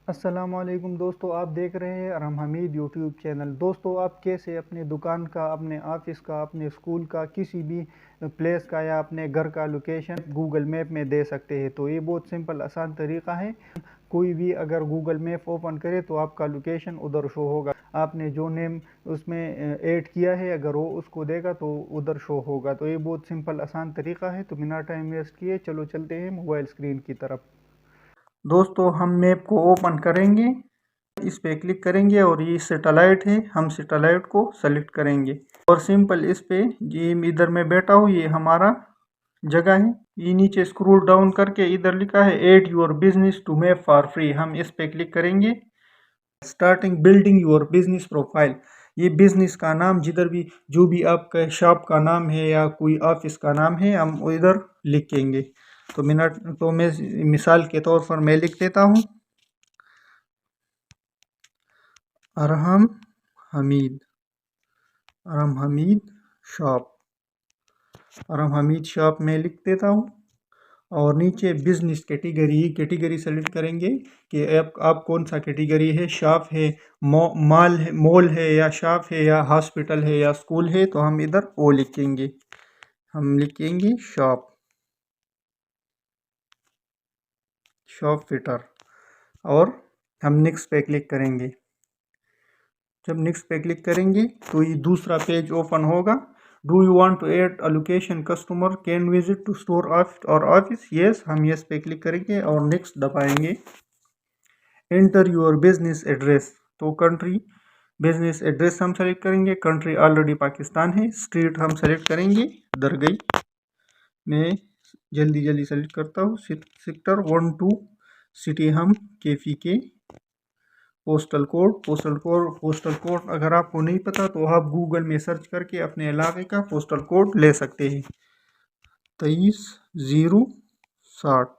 अस्सलाम वालेकुम दोस्तों, आप देख रहे हैं अरहम हमीद यूट्यूब चैनल। दोस्तों, आप कैसे अपने दुकान का, अपने ऑफिस का, अपने स्कूल का, किसी भी प्लेस का या अपने घर का लोकेशन गूगल मैप में दे सकते हैं। तो ये बहुत सिंपल आसान तरीका है। कोई भी अगर गूगल मैप ओपन करे तो आपका लोकेशन उधर शो होगा। आपने जो नेम उसमें ऐड किया है अगर वो उसको देगा तो उधर शो होगा। तो ये बहुत सिंपल आसान तरीका है। तो बिना टाइम वेस्ट किए चलो चलते हैं मोबाइल स्क्रीन की तरफ। दोस्तों, हम मैप को ओपन करेंगे, इस पे क्लिक करेंगे और ये सैटेलाइट है, हम सैटेलाइट को सेलेक्ट करेंगे और सिंपल इस पे ये इधर मैं बैठा हूँ, ये हमारा जगह है। ये नीचे स्क्रॉल डाउन करके इधर लिखा है add your business to map for free, हम इस पे क्लिक करेंगे। Starting building your business profile, ये बिजनेस का नाम जिधर भी जो भी आपका शॉप का नाम है या कोई ऑफिस का नाम है हम इधर लिखेंगे। तो मैं मिसाल के तौर पर मैं लिख देता हूँ अरहम हमीद, अरहम हमीद शॉप, अरहम हमीद शॉप में लिख देता हूँ। और नीचे बिजनेस कैटेगरी सेलेक्ट करेंगे कि आप कौन सा कैटेगरी है, शॉप है, मॉल है या शॉप है या हॉस्पिटल है या स्कूल है। तो हम इधर ओ लिखेंगे, हम लिखेंगे शॉप, शॉप फिटर। और हम नेक्स्ट पे क्लिक करेंगे। जब नेक्स्ट पे क्लिक करेंगे तो ये दूसरा पेज ओपन होगा। Do you want to add a location customer can visit to store और ऑफिस, यस, हम यस पे क्लिक करेंगे और नेक्स्ट दबाएंगे। एंटर योर बिजनेस एड्रेस, तो कंट्री बिजनेस एड्रेस हम सेलेक्ट करेंगे। कंट्री ऑलरेडी पाकिस्तान है। स्ट्रीट हम सेलेक्ट करेंगे दरगई, मैं जल्दी जल्दी सेलेक्ट करता हूँ। सेक्टर 12, सिटी हम केफी के। पोस्टल कोड अगर आपको नहीं पता तो आप गूगल में सर्च करके अपने इलाके का पोस्टल कोड ले सकते हैं, 23,060।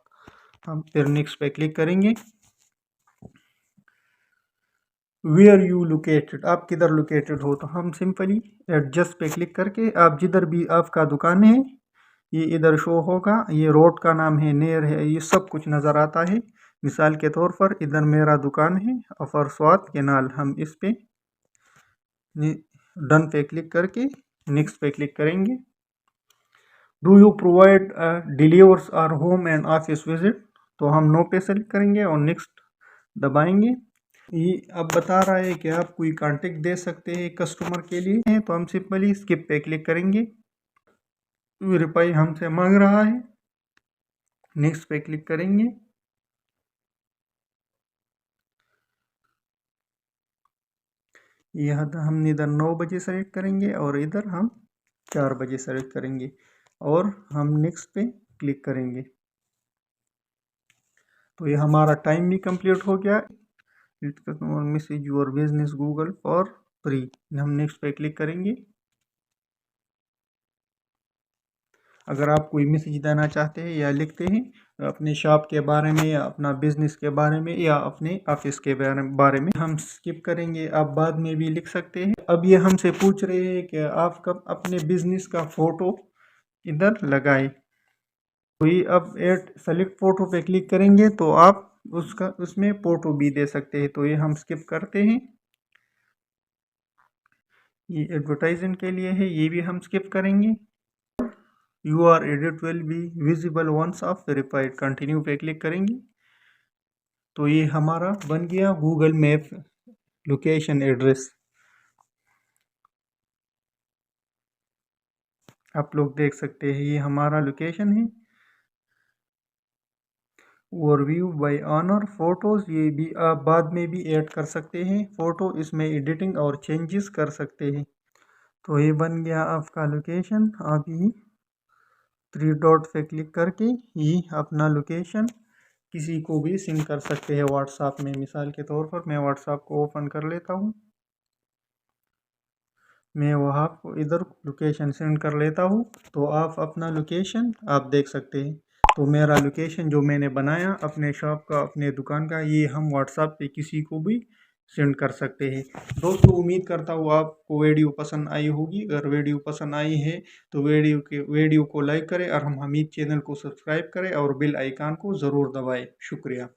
हम फिर नेक्स्ट पे क्लिक करेंगे। वेयर यू लोकेटेड, आप किधर लोकेटेड हो, तो हम सिंपली एडजस्ट पे क्लिक करके आप जिधर भी आपका दुकान है ये इधर शो होगा। ये रोड का नाम है, नेयर है, ये सब कुछ नज़र आता है। मिसाल के तौर पर इधर मेरा दुकान है अफर स्वाद केनाल, हम इस पे डन पे क्लिक करके नेक्स्ट पे क्लिक करेंगे। Do you provide delivers are home and office visit, तो हम नो पे सेलेक्ट करेंगे और नेक्स्ट दबाएंगे। ये अब बता रहा है कि आप कोई कांटेक्ट दे सकते हैं कस्टमर के लिए, तो हम सिंपली स्किप पे क्लिक करेंगे। रुपये हमसे मांग रहा है, नेक्स्ट पे क्लिक करेंगे। यहाँ हम इधर 9 बजे सेलेक्ट करेंगे और इधर हम 4 बजे सेलेक्ट करेंगे और हम नेक्स्ट पे क्लिक करेंगे। तो ये हमारा टाइम भी कंप्लीट हो गया। Message your business Google for free, हम नेक्स्ट पे क्लिक करेंगे। अगर आप कोई मैसेज देना चाहते हैं या लिखते हैं अपने शॉप के बारे में या अपना बिजनेस के बारे में या अपने ऑफिस के बारे में, हम स्किप करेंगे, आप बाद में भी लिख सकते हैं। अब ये हमसे पूछ रहे हैं कि आप कब अपने बिजनेस का फोटो इधर लगाए। तो ये अब एड सेलेक्ट फोटो पे क्लिक करेंगे तो आप उसमें फोटो भी दे सकते हैं। तो ये हम स्किप करते हैं, ये एडवर्टाइजमेंट के लिए है, ये भी हम स्किप करेंगे। Your edit will be visible once of verified, continue पे क्लिक करेंगे। तो ये हमारा बन गया गूगल मैप लोकेशन एड्रेस। आप लोग देख सकते हैं ये हमारा लोकेशन है। ओवरव्यू बाय ऑनर फोटोज़, ये भी आप बाद में भी ऐड कर सकते हैं फ़ोटो, इसमें एडिटिंग और चेंजेस कर सकते हैं। तो ये बन गया आपका लोकेशन। आप ये 3 डॉट पे क्लिक करके ये अपना लोकेशन किसी को भी सेंड कर सकते हैं व्हाट्सएप में। मिसाल के तौर पर मैं व्हाट्सएप को ओपन कर लेता हूँ, मैं वहाँ को इधर लोकेशन सेंड कर लेता हूँ। तो आप अपना लोकेशन आप देख सकते हैं। तो मेरा लोकेशन जो मैंने बनाया अपने शॉप का, अपने दुकान का, ये हम व्हाट्सएप पे किसी को भी सेंड कर सकते हैं। दोस्तों, उम्मीद करता हूँ आपको वीडियो पसंद आई होगी। अगर वीडियो पसंद आई है तो वीडियो को लाइक करें और हम हमीद चैनल को सब्सक्राइब करें और बेल आइकन को ज़रूर दबाएं। शुक्रिया।